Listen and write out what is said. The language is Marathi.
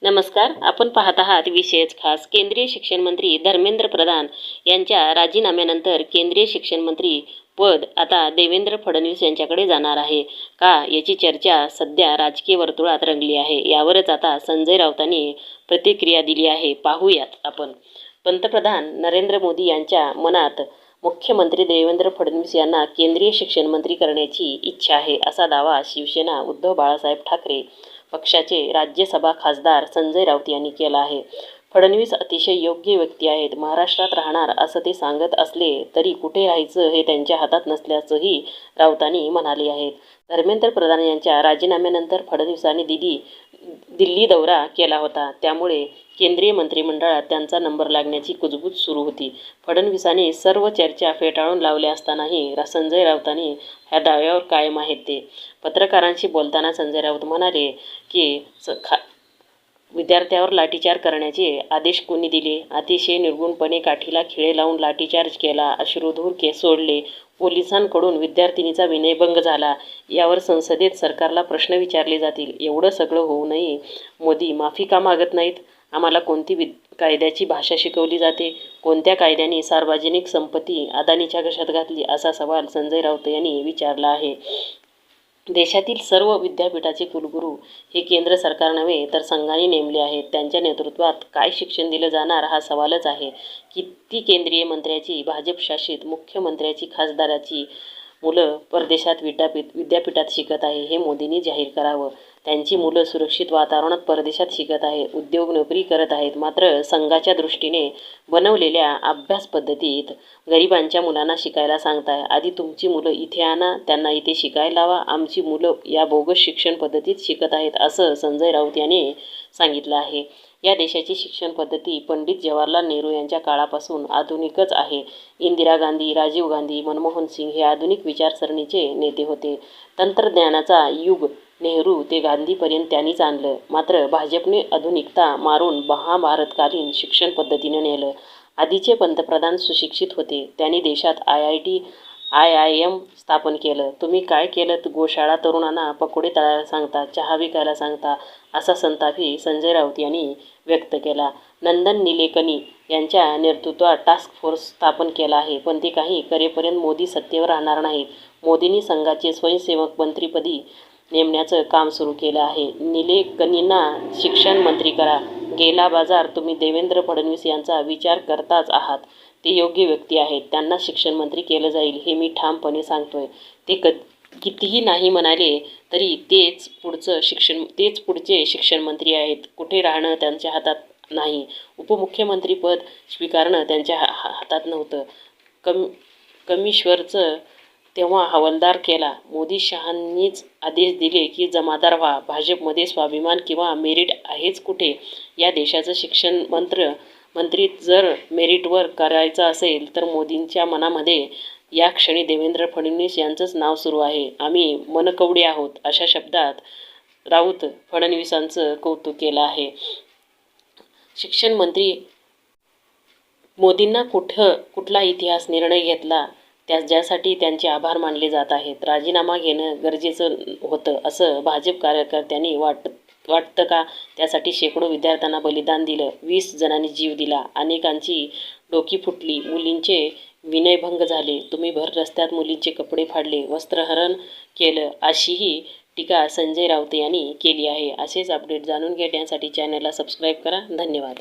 नमस्कार. आपण पाहत आहात विशेष खास. केंद्रीय शिक्षण मंत्री धर्मेंद्र प्रधान यांच्या राजीनाम्यानंतर केंद्रीय शिक्षण मंत्री पद आता देवेंद्र फडणवीस यांच्याकडे जाणार आहे का, याची चर्चा सध्या राजकीय वर्तुळात रंगली आहे. यावरच आता संजय राऊतांनी प्रतिक्रिया दिली आहे. पाहूयात आपण. पंतप्रधान नरेंद्र मोदी यांच्या मनात मुख्यमंत्री देवेंद्र फडणवीस यांना केंद्रीय शिक्षण मंत्री करण्याची इच्छा आहे, असा दावा शिवसेना उद्धव बाळासाहेब ठाकरे पक्षाचे राज्यसभा खासदार संजय राऊत यांनी केला आहे. फडणवीस अतिशय योग्य व्यक्ती आहेत. महाराष्ट्रात राहणार असं ते सांगत असले तरी कुठे राहायचं हे त्यांच्या हातात नसल्याचंही राऊतांनी म्हणाले आहेत. धर्मेंद्र प्रधान यांच्या राजीनाम्यानंतर फडणवीसांनी दिल्ली दौरा केला होता. त्यामुळे केंद्रीय मंत्रिमंडळात त्यांचा नंबर लागण्याची कुजबूज सुरू होती. फडणवीसांनी सर्व चर्चा फेटाळून लावल्या असतानाही संजय राऊतांनी ह्या दाव्यावर कायम आहेत. ते पत्रकारांशी बोलताना संजय राऊत म्हणाले की विद्यार्थ्यावर लाठीचार्ज करण्याचे आदेश कोणी दिले? अतिशय निर्गुणपणे काठीला खिळे लावून लाठीचार्ज केला, अश्रुधूर सोडले, पोलिसांकडून विद्यार्थिनीचा विनयभंग झाला. यावर संसदेत सरकारला प्रश्न विचारले जातील. एवढं सगळं होऊनही मोदी माफी का मागत नाहीत? आम्हाला कोणती कायद्याची भाषा शिकवली जाते? कोणत्या कायद्याने सार्वजनिक संपत्ती अदानीच्या घशात घातली, असा सवाल संजय राऊत यांनी विचारला आहे. देशातील सर्व विद्यापीठाचे कुलगुरू हे केंद्र सरकार नव्हे तर संघाने नेमले आहेत. त्यांच्या नेतृत्वात काय शिक्षण दिलं जाणार हा सवालच आहे. किती केंद्रीय मंत्र्याची, भाजप-शासित मुख्यमंत्र्याची, खासदाराची मुलं परदेशात विद्यापीठात शिकत आहे, हे मोदींनी जाहीर करावं. त्यांची मुलं सुरक्षित वातावरणात परदेशात शिकत आहेत, उद्योग नोकरी करत आहेत. मात्र संघाच्या दृष्टीने बनवलेल्या अभ्यास पद्धतीत गरिबांच्या मुलांना शिकायला सांगताय. आधी तुमची मुलं इथे आणा, त्यांना इथे शिकायला लावा. आमची मुलं या बोगस शिक्षण पद्धतीत शिकत आहेत, असं संजय राऊत यांनी सांगितलं आहे. या देशाची शिक्षण पद्धती पंडित जवाहरलाल नेहरू यांच्या काळापासून आधुनिकच आहे. इंदिरा गांधी, राजीव गांधी, मनमोहन सिंग हे आधुनिक विचारसरणीचे नेते होते. तंत्रज्ञानाचा युग नेहरू ते गांधीपर्यंत त्यांनीच आणलं. मात्र भाजपने आधुनिकता मारून महाभारतकालीन शिक्षण पद्धतीनं नेलं. आधीचे पंतप्रधान सुशिक्षित होते. त्यांनी देशात IIT, IIM स्थापन केलं. तुम्ही काय केलं? गोशाळा, तरुणांना पकोडे तळायला सांगता, चहा विकायला सांगता, असा संतापही संजय राऊत यांनी व्यक्त केला. नंदन निलेकनी यांच्या नेतृत्वात टास्क फोर्स स्थापन केला आहे, पण ते काही करेपर्यंत मोदी सत्तेवर राहणार नाहीत. मोदींनी संघाचे स्वयंसेवक मंत्रिपदी नेमण्याचं काम सुरू केलं आहे. निलेकनींना शिक्षण मंत्री करा. गेला बाजार. तुम्ही देवेंद्र फडणवीस यांचा विचार करताच आहात. ते योग्य व्यक्ती आहेत. त्यांना शिक्षण मंत्री केलं जाईल, हे मी ठामपणे सांगतोय. ते कितीही नाही म्हणाले तरी तेच पुढचे शिक्षण मंत्री आहेत. कुठे राहणं त्यांच्या हातात नाही. उपमुख्यमंत्रीपद स्वीकारणं त्यांच्या हातात नव्हतं. कमिश्वरचं तेव्हा हवालदार केला. मोदी शहांनीच आदेश दिले की जमादार व्हा. भाजपमध्ये स्वाभिमान किंवा मेरिट आहेच कुठे? या देशाचं शिक्षण मंत्री जर मेरिटवर करायचं असेल तर मोदींच्या मनामध्ये या क्षणी देवेंद्र फडणवीस यांचंच नाव सुरू आहे. आम्ही मनकवडे आहोत, अशा शब्दात राऊत फडणवीसांचं कौतुक केलं आहे. शिक्षण मंत्री मोदींना कुठला इतिहास निर्णय घेतला ज्यासाठी त्यांचे आभार मानले जात आहेत. राजीनामा घेणं गरजेचं होतं असं भाजप कार्यकर्त्यांनी वाटतं का? त्यासाठी शेकडो विद्यार्थ्यांना बलिदान दिलं. 20 जणांनी जीव दिला. अनेकांची डोकी फुटली. मुलींचे विनयभंग झाले. तुम्ही भर रस्त्यात मुलींचे कपडे फाडले, वस्त्रहरण केलं, अशीही टीका संजय राऊत यांनी केली आहे. असेच अपडेट जाणून घेण्यासाठी चॅनलला सबस्क्राईब करा. धन्यवाद.